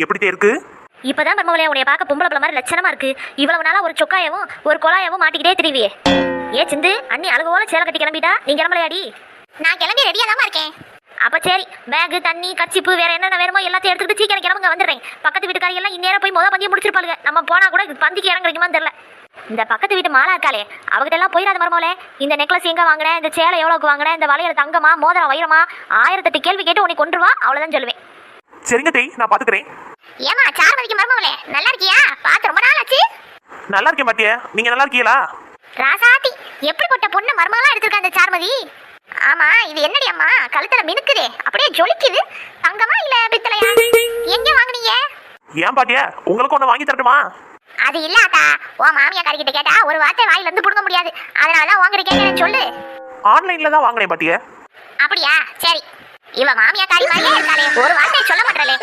எப்படி இருக்கு? இப்பதான் மர்மவளையா உன்னைய பார்க்க பொம்பளை பிள்ளை மாதிரி லட்சணமா இருக்கு. இவ்வளவு நாளா ஒரு சொக்காயவும் ஒரு கொலாயவும் மாட்டிக்கிட்டே திரிவியே. ஏ சிந்து, அண்ணி அழுகவோல சேலை கட்டி கிளம்பிட்டா, நீ கிளம்பலையாடி? நான் கிளம்பி ரெடியா தான் இருக்கேன். அப்ப சரி, பேகு தண்ணி கச்சிப்பு வேற என்னென்ன வேணுமோ எல்லாத்தையும் எடுத்துக்கிட்டு சீக்கிரம் கிளம்புங்க, வந்துடுறேன். பக்கத்து வீட்டுக்காரி எல்லாம் இந்நேரம் போய் பந்தியை முடிச்சிருப்பாளுங்க. நம்ம போனா கூட பந்திக்கு இறங்குறீங்கமான்னு தெரியல. இந்த பக்கத்து வீட்டு மாலா இருக்காளே, அவகிட்ட எல்லாம் போயிடாத மர்மவளே. இந்த நெக்லஸ் எங்க வாங்கினேன், இந்த சேலை எவ்வளவுக்கு வாங்கினேன், இந்த வளையல் தங்கமா மோதிரம் வைரமா, 1008 கேள்வி கேட்டு உன்னை கொண்டுருவா. அவ்வளவுதான் சொல்லுவேன். சரிங்க தேய், நான் பாத்துக்கிறேன். ஏமா சார்மதிக்கு மர்மவளே, நல்லா இருக்கியா? பார்த்து ரொம்ப நாள் ஆச்சு. நல்லா இருக்கேன் பாட்டியா, நீங்க நல்லா இருக்கீங்களா? ராசாத்தி, எப்படிப்பட்ட பொண்ணு மர்மவளா எடுத்திருக்கா அந்த சார்மதி? ஆமா, இது என்னடி அம்மா கழுத்துல மினுக்குதே, அப்படியே ஜொலிக்குது. தங்கமா இல்ல பித்தளையா? எங்க வாங்குனீங்க? ஏன் பாட்டியா, உங்களுக்கு ஒண்ணு வாங்கி தரட்டுமா? அது இல்லாதா, உன் மாமியா கிட்ட கேட்டா ஒரு வார்த்தை வாயில இருந்து புடுங்க முடியாது. அதனாலதான் வாங்குற கேட்கறேன்னு சொல்லு. ஆன்லைன்ல தான் வாங்கினேன் பாட்டியா. அப்படியா? சரி, இவ மாமியா காரி மாதிரியே இருக்காளே, ஒரு வார்த்தையை சொல்ல மாட்டேறலே.